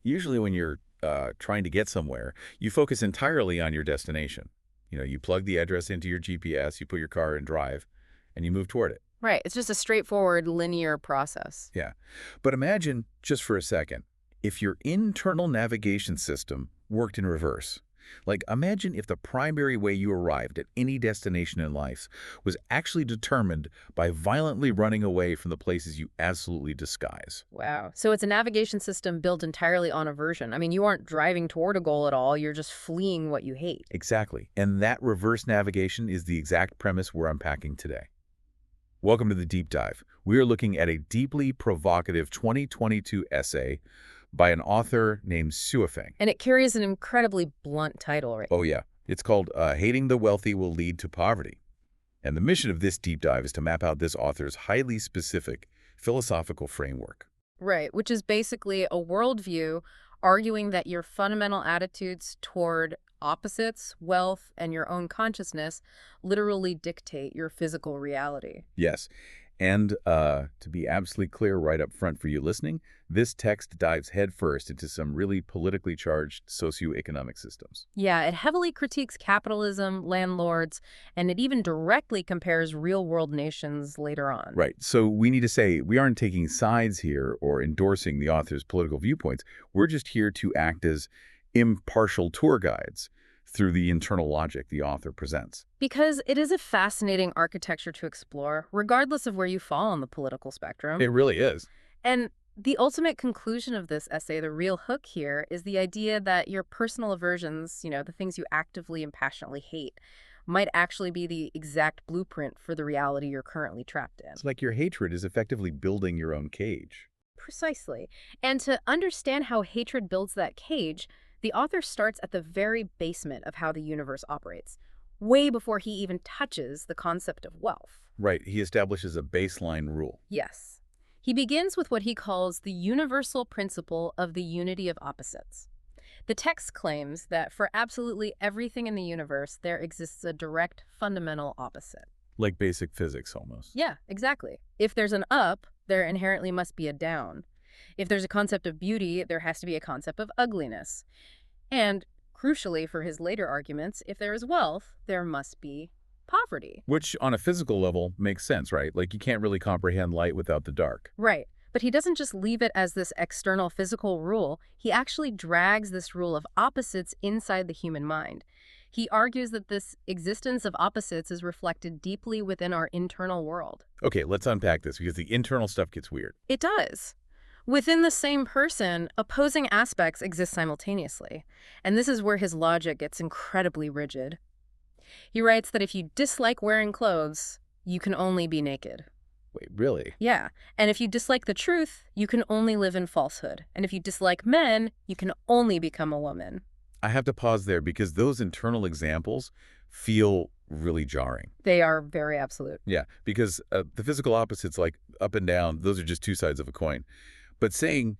Usually when you're trying to get somewhere, you focus entirely on your destination. You plug the address into your GPS, you put your car in drive, and you move toward it. Right. It's just a straightforward linear process. Yeah. But imagine, just for a second, if your internal navigation system worked in reverse. Like, imagine if the primary way you arrived at any destination in life was actually determined by violently running away from the places you absolutely despise. Wow. So it's a navigation system built entirely on aversion. I mean, you aren't driving toward a goal at all. You're just fleeing what you hate. Exactly. And that reverse navigation is the exact premise we're unpacking today. Welcome to the Deep Dive. We are looking at a deeply provocative 2022 essay by an author named Suofeng. And it carries an incredibly blunt title, right? Oh yeah, it's called Hating the Wealthy Will Lead to Poverty. And the mission of this deep dive is to map out this author's highly specific philosophical framework. Right, which is basically a worldview arguing that your fundamental attitudes toward opposites, wealth, and your own consciousness literally dictate your physical reality. Yes, and to be absolutely clear right up front for you listening, this text dives headfirst into some really politically charged socioeconomic systems. Yeah, it heavily critiques capitalism, landlords, and it even directly compares real-world nations later on. Right, so we need to say we aren't taking sides here or endorsing the author's political viewpoints. We're just here to act as impartial tour guides through the internal logic the author presents. Because it is a fascinating architecture to explore, regardless of where you fall on the political spectrum. It really is. And the ultimate conclusion of this essay, the real hook here, is the idea that your personal aversions, the things you actively and passionately hate, might actually be the exact blueprint for the reality you're currently trapped in. It's like your hatred is effectively building your own cage. Precisely. And to understand how hatred builds that cage, the author starts at the very basement of how the universe operates, way before he even touches the concept of wealth. Right, he establishes a baseline rule. Yes. He begins with what he calls the universal principle of the unity of opposites. The text claims that for absolutely everything in the universe, there exists a direct fundamental opposite. Like basic physics, almost. Yeah, exactly. If there's an up, there inherently must be a down. If there's a concept of beauty, there has to be a concept of ugliness. And, crucially for his later arguments, if there is wealth, there must be poverty. Which, on a physical level, makes sense, right? Like, you can't really comprehend light without the dark. Right. But he doesn't just leave it as this external physical rule. He actually drags this rule of opposites inside the human mind. He argues that this existence of opposites is reflected deeply within our internal world. Okay, let's unpack this, because the internal stuff gets weird. It does. Within the same person, opposing aspects exist simultaneously. And this is where his logic gets incredibly rigid. He writes that if you dislike wearing clothes, you can only be naked. Wait, really? Yeah. And if you dislike the truth, you can only live in falsehood. And if you dislike men, you can only become a woman. I have to pause there because those internal examples feel really jarring. They are very absolute. Yeah, because the physical opposites, like up and down, those are just two sides of a coin. But saying,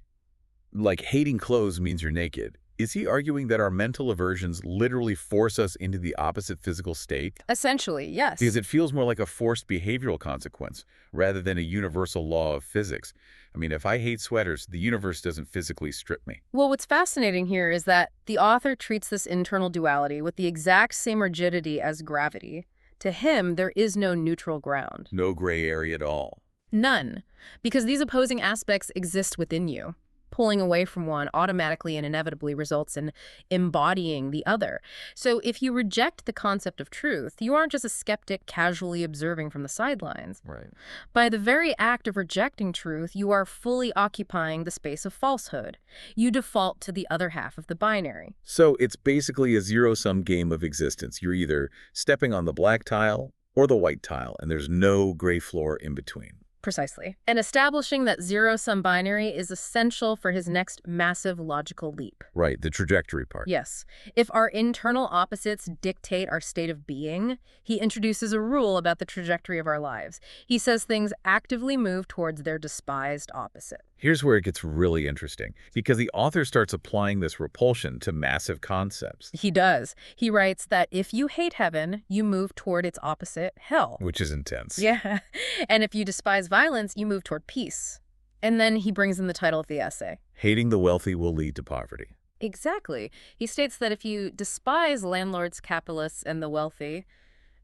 like, hating clothes means you're naked, is he arguing that our mental aversions literally force us into the opposite physical state? Essentially, yes. Because it feels more like a forced behavioral consequence rather than a universal law of physics. I mean, if I hate sweaters, the universe doesn't physically strip me. Well, what's fascinating here is that the author treats this internal duality with the exact same rigidity as gravity. To him, there is no neutral ground. No gray area at all. None. Because these opposing aspects exist within you. Pulling away from one automatically and inevitably results in embodying the other. So if you reject the concept of truth, you aren't just a skeptic casually observing from the sidelines. Right. By the very act of rejecting truth, you are fully occupying the space of falsehood. You default to the other half of the binary. So it's basically a zero-sum game of existence. You're either stepping on the black tile or the white tile, and there's no gray floor in between. Precisely. And establishing that zero-sum binary is essential for his next massive logical leap. Right, the trajectory part. Yes. If our internal opposites dictate our state of being, he introduces a rule about the trajectory of our lives. He says things actively move towards their despised opposite. Here's where it gets really interesting, because the author starts applying this repulsion to massive concepts. He does. He writes that if you hate heaven, you move toward its opposite, hell. Which is intense. Yeah. And if you despise violence, you move toward peace. And then he brings in the title of the essay. Hating the wealthy will lead to poverty. Exactly. He states that if you despise landlords, capitalists, and the wealthy,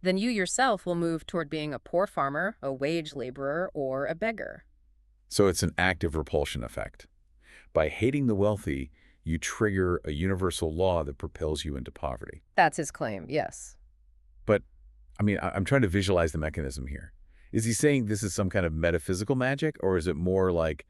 then you yourself will move toward being a poor farmer, a wage laborer, or a beggar. So it's an active repulsion effect. By hating the wealthy, you trigger a universal law that propels you into poverty. That's his claim, yes. But, I'm trying to visualize the mechanism here. Is he saying this is some kind of metaphysical magic, or is it more like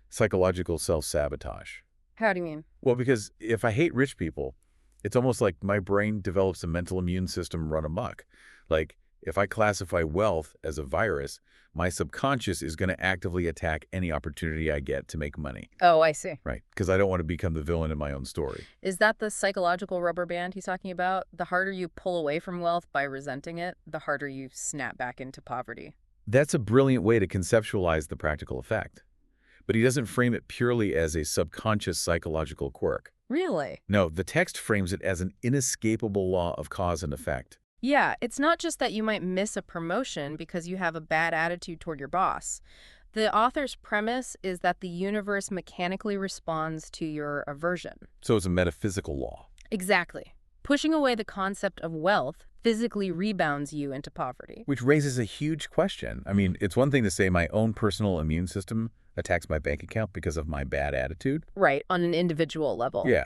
psychological self-sabotage? How do you mean? Well, because if I hate rich people, it's almost like my brain develops a mental immune system run amok. Like, if I classify wealth as a virus, my subconscious is going to actively attack any opportunity I get to make money. Oh, I see. Right. Because I don't want to become the villain in my own story. Is that the psychological rubber band he's talking about? The harder you pull away from wealth by resenting it, the harder you snap back into poverty. That's a brilliant way to conceptualize the practical effect. But he doesn't frame it purely as a subconscious psychological quirk. Really? No, the text frames it as an inescapable law of cause and effect. Yeah, it's not just that you might miss a promotion because you have a bad attitude toward your boss. The author's premise is that the universe mechanically responds to your aversion. So it's a metaphysical law. Exactly. Pushing away the concept of wealth physically rebounds you into poverty. Which raises a huge question. It's one thing to say my own personal immune system attacks my bank account because of my bad attitude. Right, on an individual level. Yeah.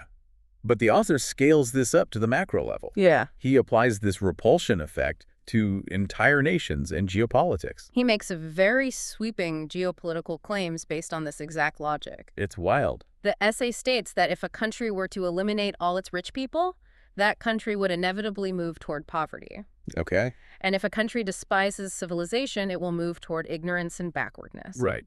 But the author scales this up to the macro level. Yeah. He applies this repulsion effect to entire nations and geopolitics. He makes a very sweeping geopolitical claims based on this exact logic. It's wild. The essay states that if a country were to eliminate all its rich people, that country would inevitably move toward poverty. Okay. And if a country despises civilization, it will move toward ignorance and backwardness. Right.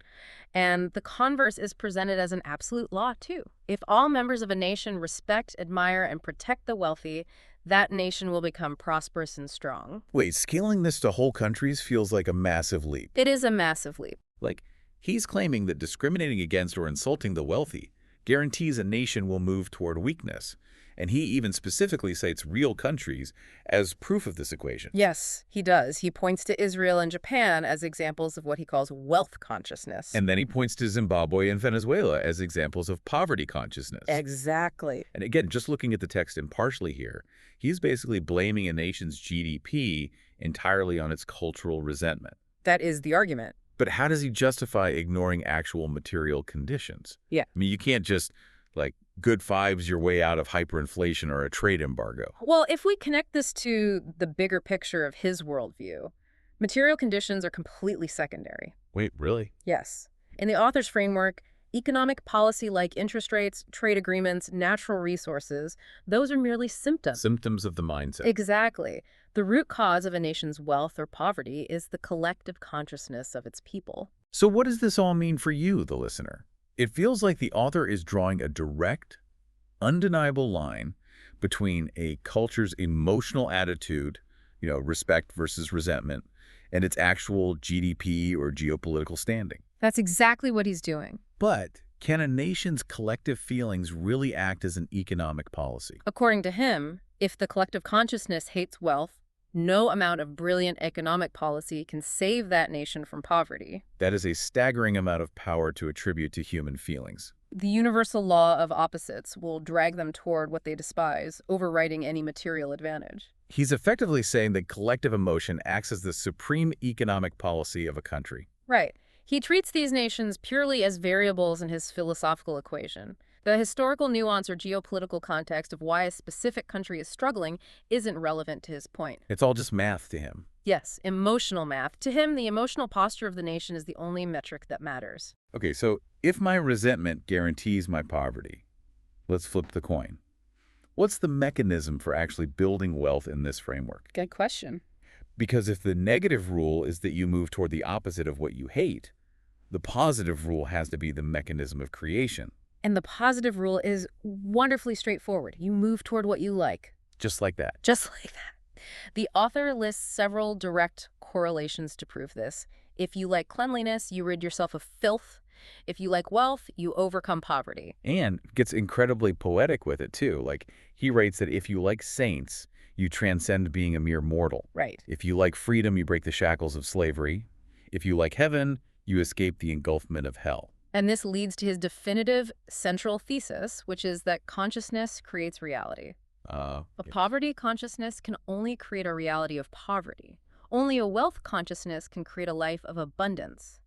And the converse is presented as an absolute law, too. If all members of a nation respect, admire, and protect the wealthy, that nation will become prosperous and strong. Wait, scaling this to whole countries feels like a massive leap. It is a massive leap. Like, he's claiming that discriminating against or insulting the wealthy guarantees a nation will move toward weakness. And he even specifically cites real countries as proof of this equation. Yes, he does. He points to Israel and Japan as examples of what he calls wealth consciousness. And then he points to Zimbabwe and Venezuela as examples of poverty consciousness. Exactly. And again, just looking at the text impartially here, he's basically blaming a nation's GDP entirely on its cultural resentment. That is the argument. But how does he justify ignoring actual material conditions? Yeah. You can't just, good vibes your way out of hyperinflation or a trade embargo. Well, if we connect this to the bigger picture of his worldview, material conditions are completely secondary. Wait, really? Yes. In the author's framework, economic policy like interest rates, trade agreements, natural resources, those are merely symptoms. Symptoms of the mindset. Exactly. The root cause of a nation's wealth or poverty is the collective consciousness of its people. So what does this all mean for you, the listener? It feels like the author is drawing a direct, undeniable line between a culture's emotional attitude, respect versus resentment, and its actual GDP or geopolitical standing. That's exactly what he's doing. But can a nation's collective feelings really act as an economic policy? According to him, if the collective consciousness hates wealth, no amount of brilliant economic policy can save that nation from poverty. That is a staggering amount of power to attribute to human feelings. The universal law of opposites will drag them toward what they despise, overriding any material advantage. He's effectively saying that collective emotion acts as the supreme economic policy of a country. Right. He treats these nations purely as variables in his philosophical equation. The historical nuance or geopolitical context of why a specific country is struggling isn't relevant to his point. It's all just math to him. Yes, emotional math. To him, the emotional posture of the nation is the only metric that matters. Okay, so if my resentment guarantees my poverty, let's flip the coin. What's the mechanism for actually building wealth in this framework? Good question. Because if the negative rule is that you move toward the opposite of what you hate, the positive rule has to be the mechanism of creation. And the positive rule is wonderfully straightforward. You move toward what you like. Just like that. Just like that. The author lists several direct correlations to prove this. If you like cleanliness, you rid yourself of filth. If you like wealth, you overcome poverty. And gets incredibly poetic with it, too. He writes that if you like saints, you transcend being a mere mortal. Right. If you like freedom, you break the shackles of slavery. If you like heaven, you escape the engulfment of hell. And this leads to his definitive central thesis, which is that consciousness creates reality. A poverty consciousness can only create a reality of poverty. Only a wealth consciousness can create a life of abundance.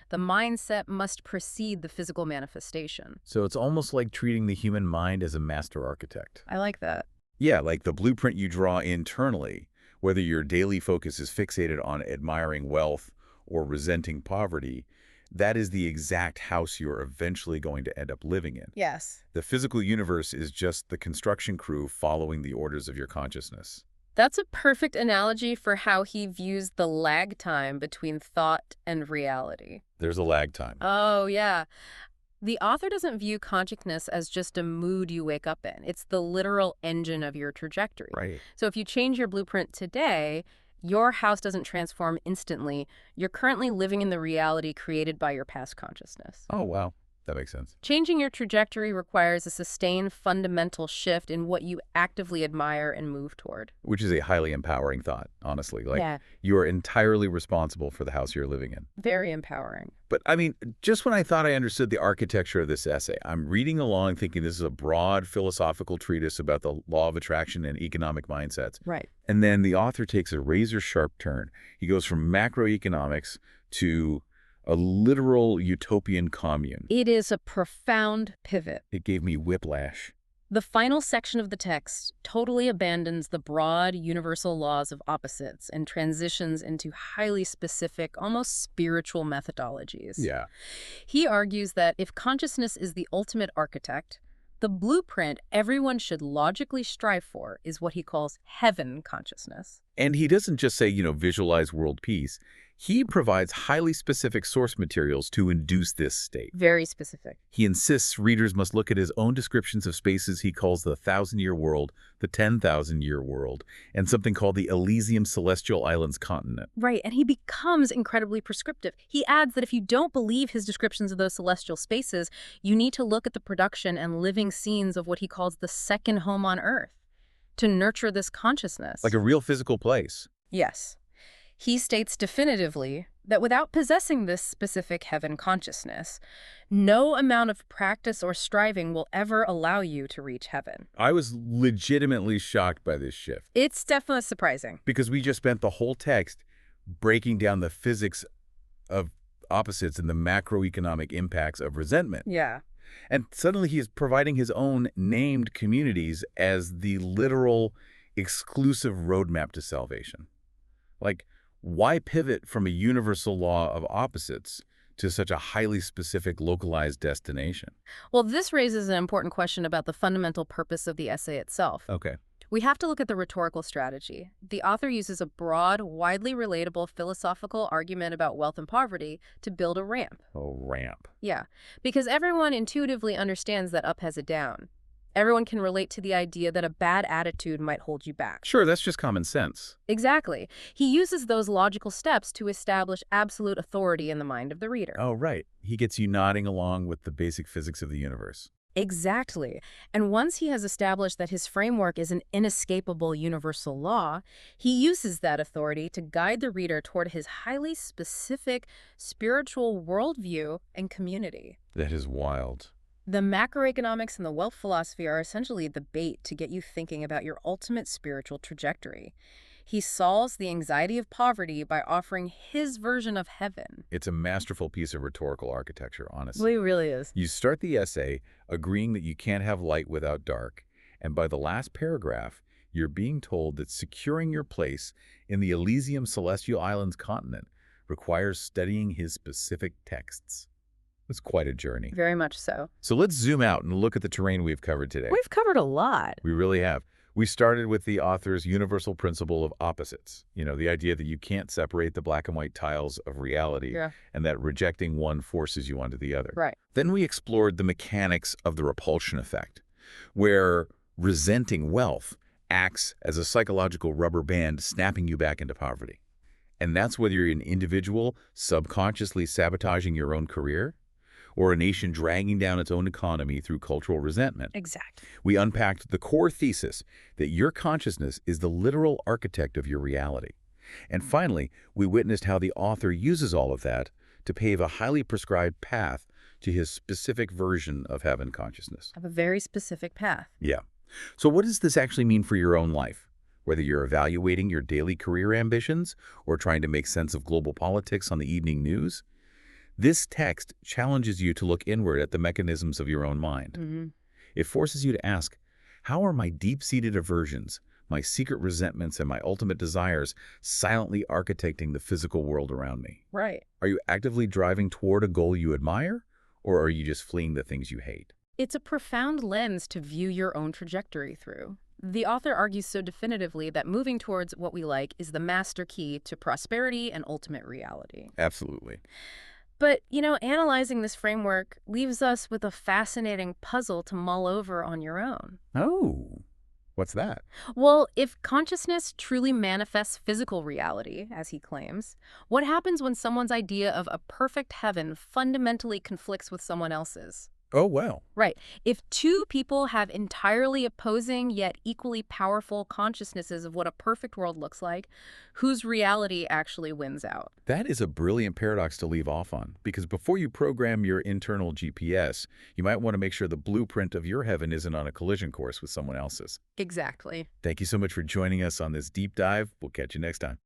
The mindset must precede the physical manifestation. So it's almost like treating the human mind as a master architect. I like that. Yeah, like the blueprint you draw internally, whether your daily focus is fixated on admiring wealth or resenting poverty, that is the exact house you're eventually going to end up living in. Yes. The physical universe is just the construction crew following the orders of your consciousness. That's a perfect analogy for how he views the lag time between thought and reality. There's a lag time. Oh, yeah. The author doesn't view consciousness as just a mood you wake up in. It's the literal engine of your trajectory. Right. So if you change your blueprint today, your house doesn't transform instantly. You're currently living in the reality created by your past consciousness. Oh, wow. That makes sense. Changing your trajectory requires a sustained fundamental shift in what you actively admire and move toward. Which is a highly empowering thought, honestly. Like, Yeah. you are entirely responsible for the house you're living in. Very empowering. But, I mean, just when I thought I understood the architecture of this essay, I'm reading along thinking this is a broad philosophical treatise about the law of attraction and economic mindsets. Right. And then the author takes a razor-sharp turn. He goes from macroeconomics to a literal utopian commune. It is a profound pivot. It gave me whiplash. The final section of the text totally abandons the broad, universal laws of opposites and transitions into highly specific, almost spiritual methodologies. Yeah. He argues that if consciousness is the ultimate architect, the blueprint everyone should logically strive for is what he calls heaven consciousness. And he doesn't just say, visualize world peace. He provides highly specific source materials to induce this state. Very specific. He insists readers must look at his own descriptions of spaces he calls the 1,000-year world, the 10,000-year world, and something called the Elysium Celestial Islands continent. Right, and he becomes incredibly prescriptive. He adds that if you don't believe his descriptions of those celestial spaces, you need to look at the production and living scenes of what he calls the second home on Earth to nurture this consciousness. Like a real physical place. Yes. He states definitively that without possessing this specific heaven consciousness, no amount of practice or striving will ever allow you to reach heaven. I was legitimately shocked by this shift. It's definitely surprising. Because we just spent the whole text breaking down the physics of opposites and the macroeconomic impacts of resentment. Yeah. And suddenly he is providing his own named communities as the literal exclusive roadmap to salvation. Like, why pivot from a universal law of opposites to such a highly specific localized destination? Well, this raises an important question about the fundamental purpose of the essay itself. Okay. We have to look at the rhetorical strategy. The author uses a broad, widely relatable philosophical argument about wealth and poverty to build a ramp. Oh, ramp. Yeah, because everyone intuitively understands that up has a down. Everyone can relate to the idea that a bad attitude might hold you back. Sure, that's just common sense. Exactly. He uses those logical steps to establish absolute authority in the mind of the reader. Oh, right. He gets you nodding along with the basic physics of the universe. Exactly. And once he has established that his framework is an inescapable universal law, he uses that authority to guide the reader toward his highly specific spiritual worldview and community. That is wild. The macroeconomics and the wealth philosophy are essentially the bait to get you thinking about your ultimate spiritual trajectory. He solves the anxiety of poverty by offering his version of heaven. It's a masterful piece of rhetorical architecture, honestly. It really is. You start the essay agreeing that you can't have light without dark, and by the last paragraph, you're being told that securing your place in the Elysium Celestial Islands continent requires studying his specific texts. It's quite a journey. Very much so. So let's zoom out and look at the terrain we've covered today. We've covered a lot. We really have. We started with the author's universal principle of opposites. The idea that you can't separate the black and white tiles of reality, and that rejecting one forces you onto the other. Right. Then we explored the mechanics of the repulsion effect, where resenting wealth acts as a psychological rubber band snapping you back into poverty. And that's whether you're an individual subconsciously sabotaging your own career, or a nation dragging down its own economy through cultural resentment. Exactly. We unpacked the core thesis that your consciousness is the literal architect of your reality. And finally, we witnessed how the author uses all of that to pave a highly prescribed path to his specific version of heaven consciousness. Have a very specific path. Yeah. So what does this actually mean for your own life? Whether you're evaluating your daily career ambitions or trying to make sense of global politics on the evening news, this text challenges you to look inward at the mechanisms of your own mind. Mm-hmm. It forces you to ask, how are my deep-seated aversions, my secret resentments, and my ultimate desires silently architecting the physical world around me? Right. Are you actively driving toward a goal you admire, or are you just fleeing the things you hate? It's a profound lens to view your own trajectory through. The author argues so definitively that moving towards what we like is the master key to prosperity and ultimate reality. Absolutely. But, analyzing this framework leaves us with a fascinating puzzle to mull over on your own. Oh, what's that? Well, if consciousness truly manifests physical reality, as he claims, what happens when someone's idea of a perfect heaven fundamentally conflicts with someone else's? Oh, well. Right. If two people have entirely opposing yet equally powerful consciousnesses of what a perfect world looks like, whose reality actually wins out? That is a brilliant paradox to leave off on, because before you program your internal GPS, you might want to make sure the blueprint of your heaven isn't on a collision course with someone else's. Exactly. Thank you so much for joining us on this deep dive. We'll catch you next time.